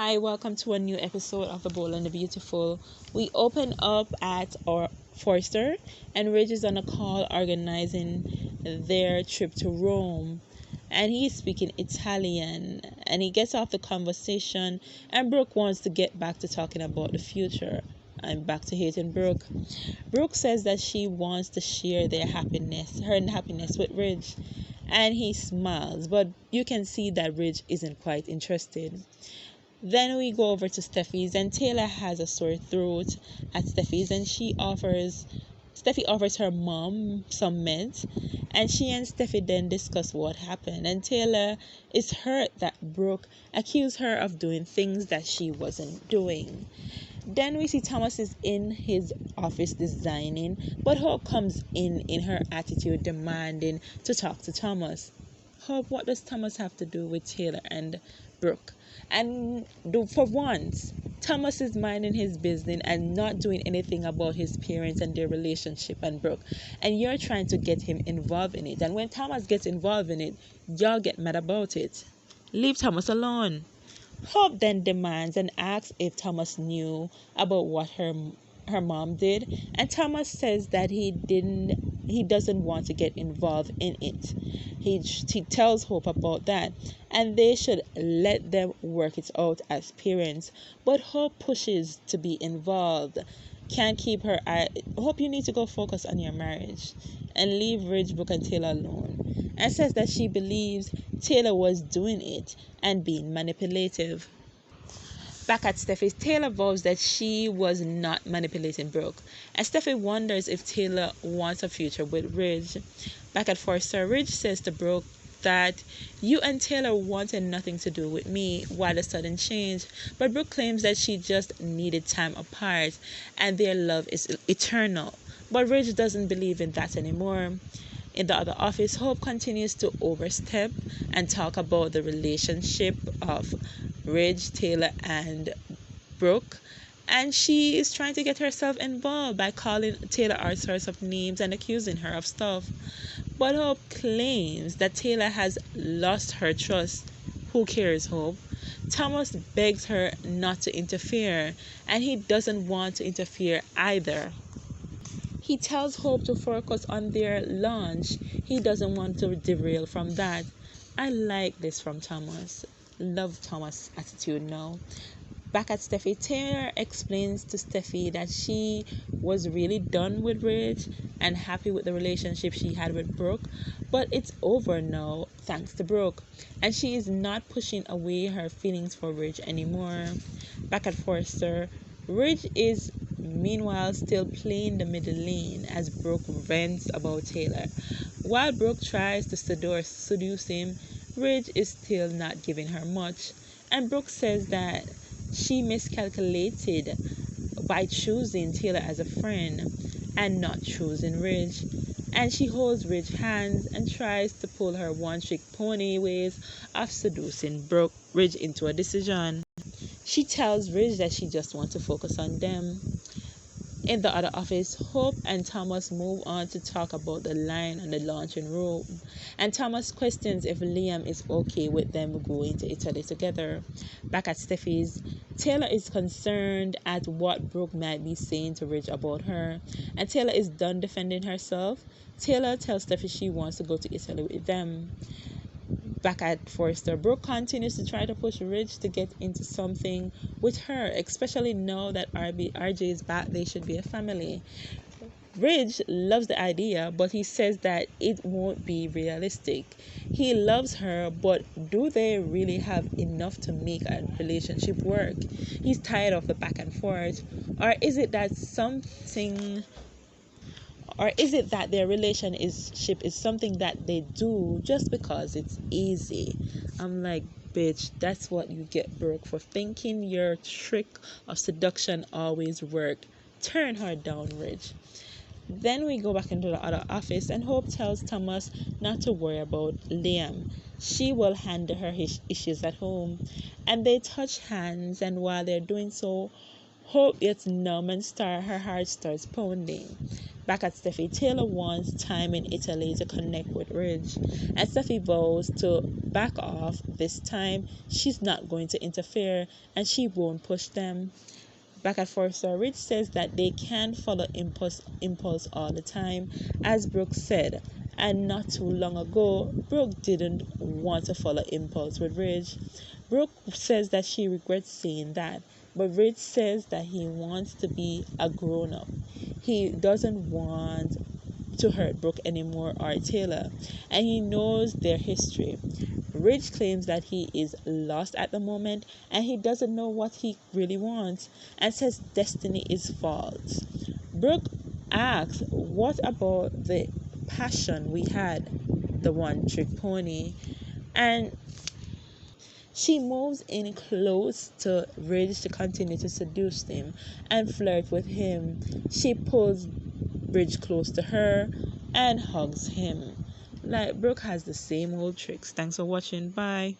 Hi, welcome to a new episode of The Bold and the Beautiful. We open up at our Forster, and Ridge is on a call organizing their trip to Rome. And he's speaking Italian, and he gets off the conversation, and Brooke wants to get back to talking about the future. I'm back to hating Brooke. Brooke says that she wants to share her happiness with Ridge, and he smiles, but you can see that Ridge isn't quite interested. Then we go over to Steffi's, and Taylor has a sore throat at Steffi's, and Steffi offers her mom some meds, and she and Steffi then discuss what happened. And Taylor is hurt that Brooke accused her of doing things that she wasn't doing. Then we see Thomas is in his office designing, but Hope comes in her attitude demanding to talk to Thomas. Hope, what does Thomas have to do with Taylor and Brooke? And for once, Thomas is minding his business and not doing anything about his parents and their relationship and Brooke. And you're trying to get him involved in it. And when Thomas gets involved in it, y'all get mad about it. Leave Thomas alone. Hope then demands and asks if Thomas knew about what her mom did, and Thomas says that he doesn't want to get involved in it. He tells Hope about that, and they should let them work it out as parents. But Hope pushes to be involved. Can't keep her Hope, you need to go focus on your marriage and leave Ridge, Brooke, and Taylor alone, and says that she believes Taylor was doing it and being manipulative. Back at Steffi's, Taylor vows that she was not manipulating Brooke, and Steffi wonders if Taylor wants a future with Ridge. Back at Forster, Ridge says to Brooke that you and Taylor wanted nothing to do with me. Why the sudden change? But Brooke claims that she just needed time apart and their love is eternal. But Ridge doesn't believe in that anymore. In the other office, Hope continues to overstep and talk about the relationship of Ridge, Taylor, and Brooke. And she is trying to get herself involved by calling Taylor all sorts of names and accusing her of stuff. But Hope claims that Taylor has lost her trust. Who cares, Hope? Thomas begs her not to interfere, and he doesn't want to interfere either. He tells Hope to focus on their lunch. He doesn't want to derail from that. I like this from Thomas. Love Thomas' attitude now. Back at Steffi, Taylor explains to Steffi that she was really done with Ridge and happy with the relationship she had with Brooke, but it's over now thanks to Brooke, and she is not pushing away her feelings for Ridge anymore. Back at Forster, Ridge is meanwhile still playing the middle lane as Brooke vents about Taylor. While Brooke tries to seduce him, Ridge is still not giving her much, and Brooke says that she miscalculated by choosing Taylor as a friend and not choosing Ridge. And she holds Ridge's hands and tries to pull her one-trick pony ways of seducing Ridge into a decision. She tells Ridge that she just wants to focus on them. In the other office, Hope and Thomas move on to talk about the line on the launching room, and Thomas questions if Liam is okay with them going to Italy together. Back at Steffi's, Taylor is concerned at what Brooke might be saying to Ridge about her, and Taylor is done defending herself. Taylor tells Steffi she wants to go to Italy with them. Back at Forster, Brooke continues to try to push Ridge to get into something with her, especially now that RJ is back. They should be a family. Ridge loves the idea, but he says that it won't be realistic. He loves her, but do they really have enough to make a relationship work? He's tired of the back and forth. Or is it that their relationship is something that they do just because it's easy? I'm like, bitch, that's what you get, Brooke, for thinking your trick of seduction always worked. Turn her down, Ridge. Then we go back into the other office, and Hope tells Thomas not to worry about Liam. She will handle her issues at home. And they touch hands, and while they're doing so, Hope gets numb and her heart starts pounding. Back at Steffi, Taylor wants time in Italy to connect with Ridge, and Steffi vows to back off this time. She's not going to interfere, and she won't push them. Back at Forster, Ridge says that they can't follow impulse all the time, as Brooke said. And not too long ago, Brooke didn't want to follow impulse with Ridge. Brooke says that she regrets saying that, but Ridge says that he wants to be a grown up. He doesn't want to hurt Brooke anymore or Taylor, and he knows their history. Ridge claims that he is lost at the moment and he doesn't know what he really wants, and says destiny is false. Brooke asks, what about the passion we had, the one trick pony? And she moves in close to Ridge to continue to seduce him and flirt with him. She pulls Ridge close to her and hugs him. Like, Brooke has the same old tricks. Thanks for watching. Bye.